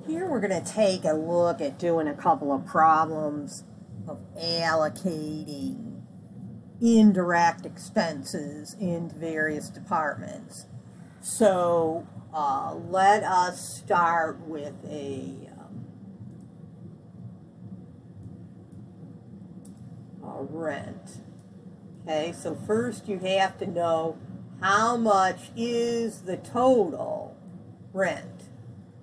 Here we're going to take a look at doing a couple of problems of allocating indirect expenses into various departments. So let us start with a rent. Okay, so first you have to know how much is the total rent.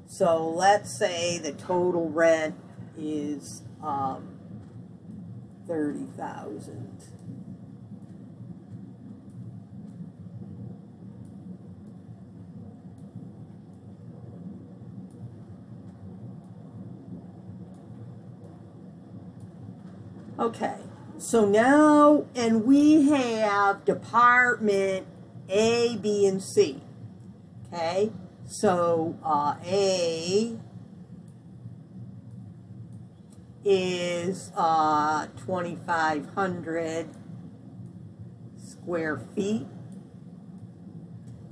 So let's say the total rent is $30,000. Okay, so now, and we have department A, B, and C. Okay, so A is 2,500 square feet.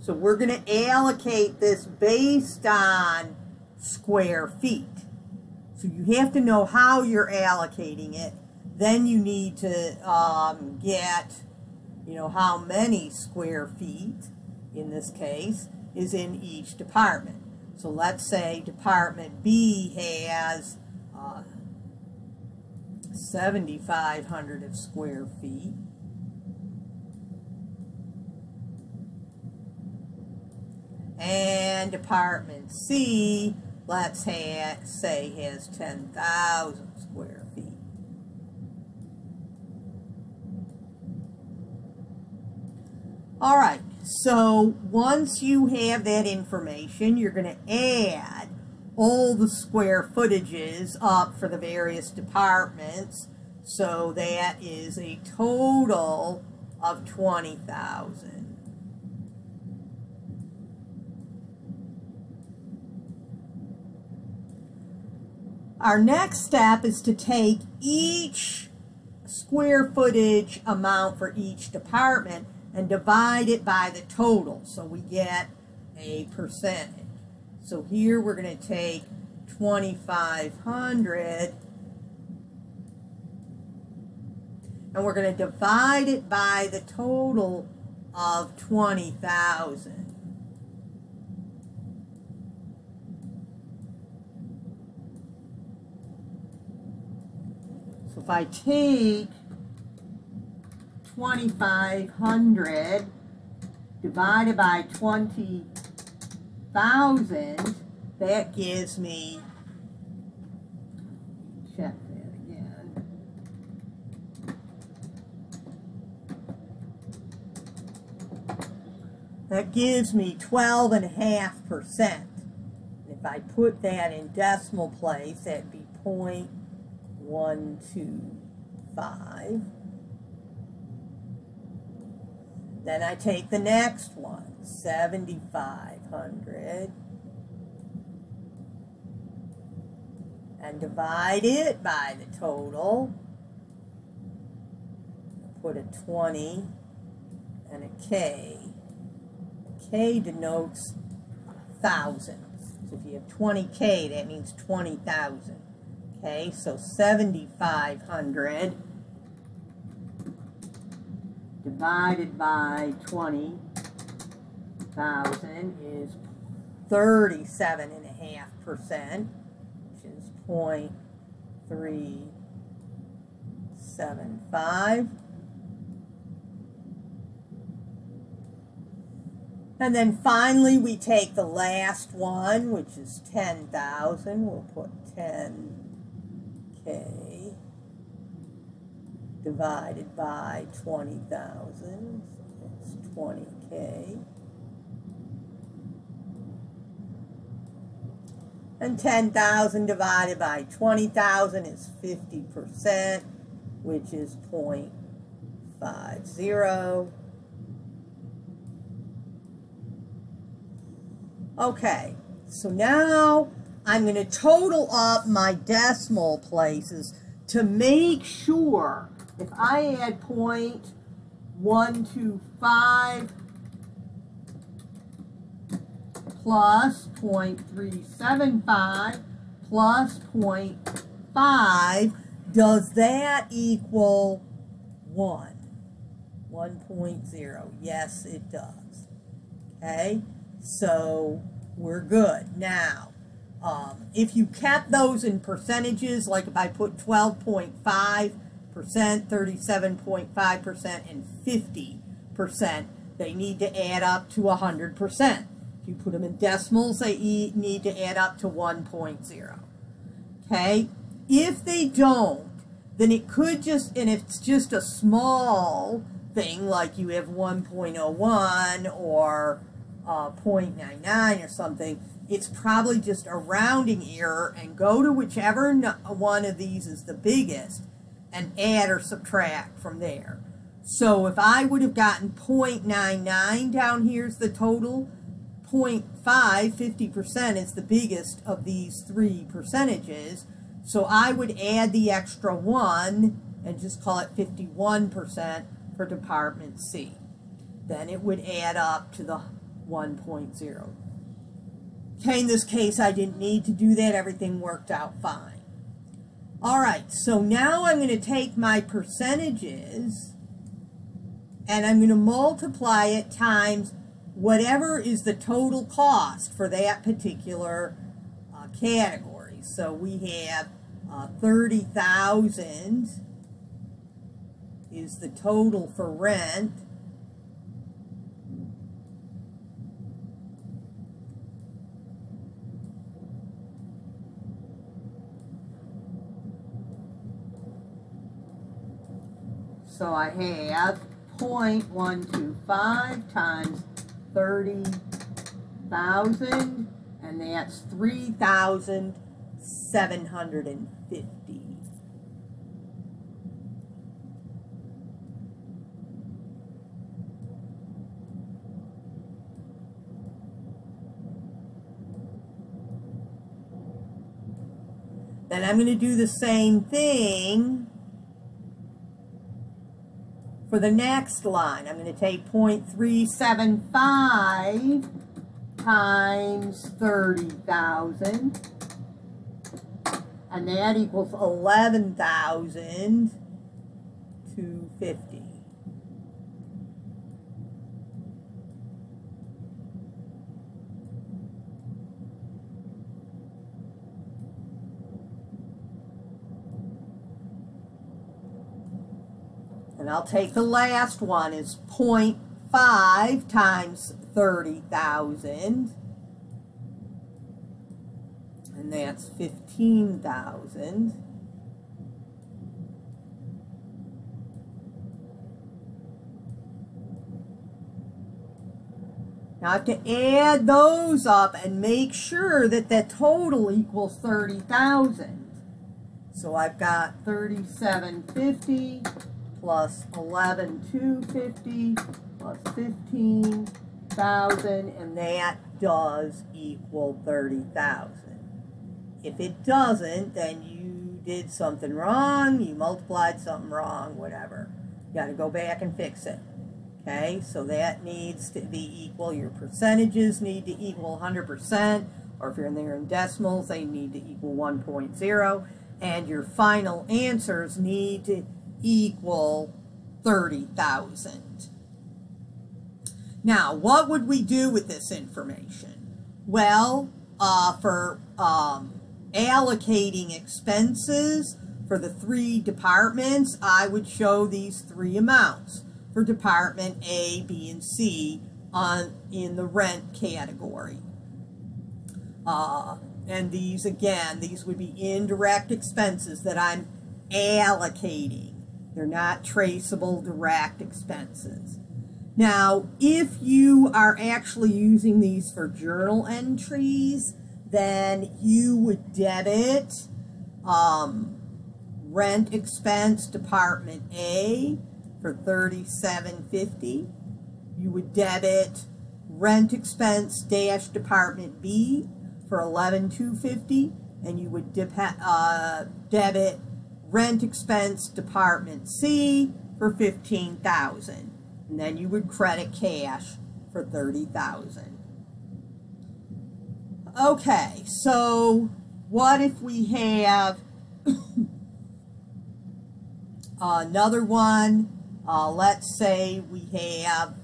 So we're going to allocate this based on square feet. So you have to know how you're allocating it. Then you need to get, how many square feet, in this case, is in each department. So let's say Department B has 7,500 of square feet. And Department C, let's say, has 10,000 square feet. All right, so once you have that information, you're going to add all the square footages up for the various departments. So that is a total of 20,000. Our next step is to take each square footage amount for each department and divide it by the total, so we get a percentage. So here we're going to take 2,500 and we're going to divide it by the total of 20,000. So if I take 2,500 divided by 20,000, that gives me, check that again, that gives me 12.5%. If I put that in decimal place, that'd be 0.125. Then I take the next one, 7,500, and divide it by the total. Put a 20 and a K. A K denotes thousands. So if you have 20K, that means 20,000. Okay, so 7,500 divided by 20,000 is 37.5%, which is 0.375. And then finally we take the last one, which is 10,000. We'll put 10K divided by 20,000, so that's 20K. And 10,000 divided by 20,000 is 50%, which is 0.50. Okay, so now I'm going to total up my decimal places to make sure if I add 0.125 plus 0.375 plus 0.5, does that equal 1? 1.0. Yes, it does. Okay, so we're good. Now, if you kept those in percentages, like if I put 12.5%, 37.5%, and 50%, they need to add up to 100%. If you put them in decimals, they need to add up to 1.0. Okay? If they don't, then it could just, and if it's just a small thing, like you have 1.01 or 0.99 or something, it's probably just a rounding error, and go to whichever one of these is the biggest and add or subtract from there. So if I would have gotten 0.99 down here's the total, 0.5, 50%, is the biggest of these three percentages. So I would add the extra 1 and just call it 51% for Department C. Then it would add up to the 1.0. Okay, in this case, I didn't need to do that. Everything worked out fine. All right, so now I'm going to take my percentages and I'm going to multiply it times whatever is the total cost for that particular category. So we have 30,000 is the total for rent. So I have 0.125 times 30,000, and that's 3,750. Then I'm going to do the same thing for the next line. I'm going to take 0.375 times 30,000, and that equals 11,250. And I'll take the last one is 0.5 times 30,000. And that's 15,000. Now I have to add those up and make sure that the total equals 30,000. So I've got 3,750 plus 11,250 plus 15,000, and that does equal 30,000. If it doesn't, then you did something wrong, you multiplied something wrong, whatever. You got to go back and fix it. Okay, so that needs to be equal. Your percentages need to equal 100%, or if you're in there in decimals, they need to equal 1.0, and your final answers need to equal 30,000. Now, what would we do with this information? Well, for allocating expenses for the three departments, I would show these three amounts for Department A, B, and C in the rent category. And these, again, these would be indirect expenses that I'm allocating. They're not traceable direct expenses. Now, if you are actually using these for journal entries, then you would debit rent expense Department A for $3,750. You would debit rent expense dash Department B for $11,250, and you would debit rent expense Department C for $15,000, and then you would credit cash for $30,000. Okay, so what if we have another one? Let's say we have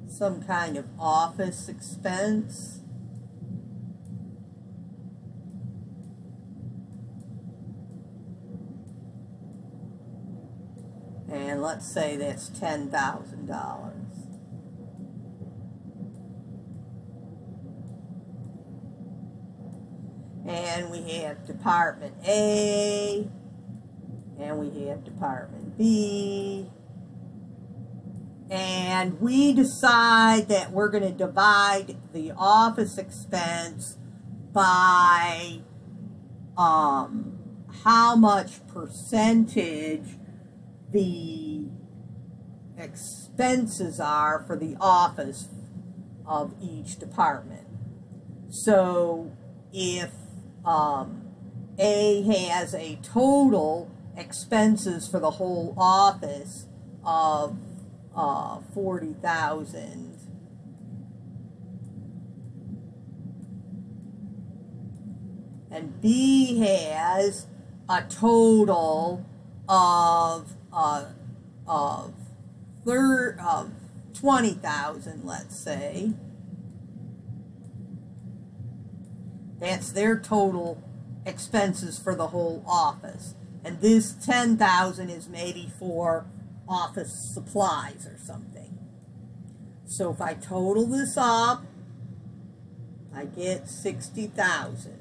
some kind of office expense. And let's say that's $10,000. And we have Department A, and we have Department B, and we decide that we're going to divide the office expense by how much percentage the expenses are for the office of each department. So if A has a total expenses for the whole office of $40,000, and B has a total of $20,000, let's say. That's their total expenses for the whole office. And this $10,000 is maybe for office supplies or something. So if I total this up, I get $60,000.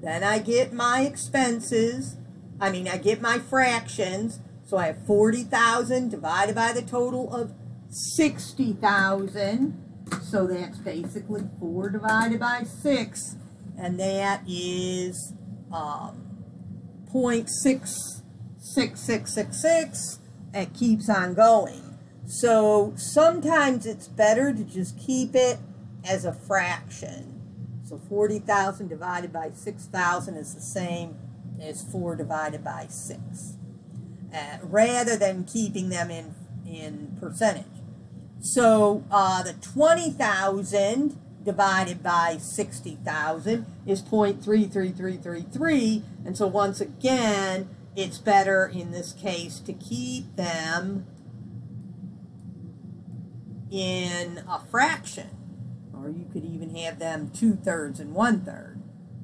Then I get my expenses, I get my fractions. So I have 40,000 divided by the total of 60,000. So that's basically 4 divided by 6. And that is 0.66666. It keeps on going. So sometimes it's better to just keep it as a fraction. So 40,000 divided by 6,000 is the same as 4 divided by 6, rather than keeping them in percentage. So the 20,000 divided by 60,000 is 0.33333, and so once again, it's better in this case to keep them in a fraction. Or you could even have them 2/3 and 1/3,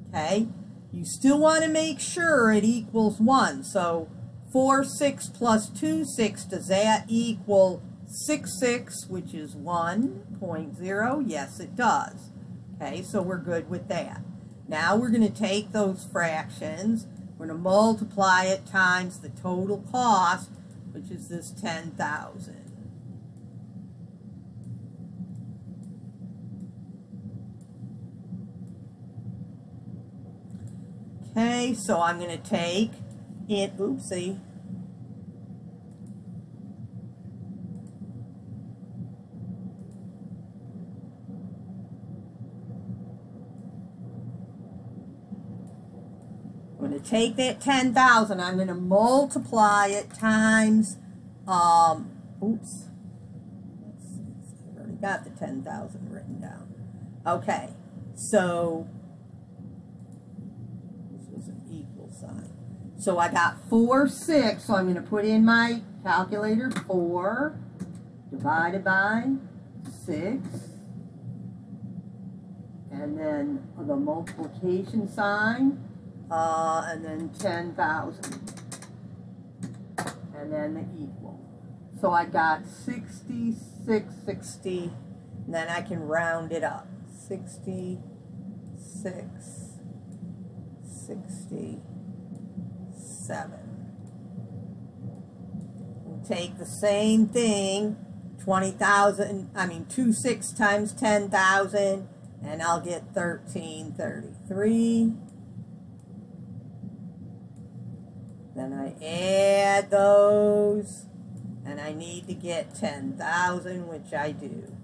okay? You still want to make sure it equals 1. So 4, 6 plus 2, 6, does that equal 6, which is 1.0? Yes, it does. Okay, so we're good with that. Now we're going to take those fractions, we're going to multiply it times the total cost, which is this 10,000. Okay, so I'm going to take it, oopsie, I'm going to take that 10,000, I'm going to multiply it times, oops, let's see, I've already got the 10,000 written down. Okay, so So I got 4, 6, so I'm going to put in my calculator 4 divided by 6, and then the multiplication sign, and then 10,000, and then the equal. So I got 6660, and then I can round it up. 6660. 7. We'll take the same thing, 20,000, 26 times 10,000, and I'll get 1333. Then I add those, and I need to get 10,000, which I do.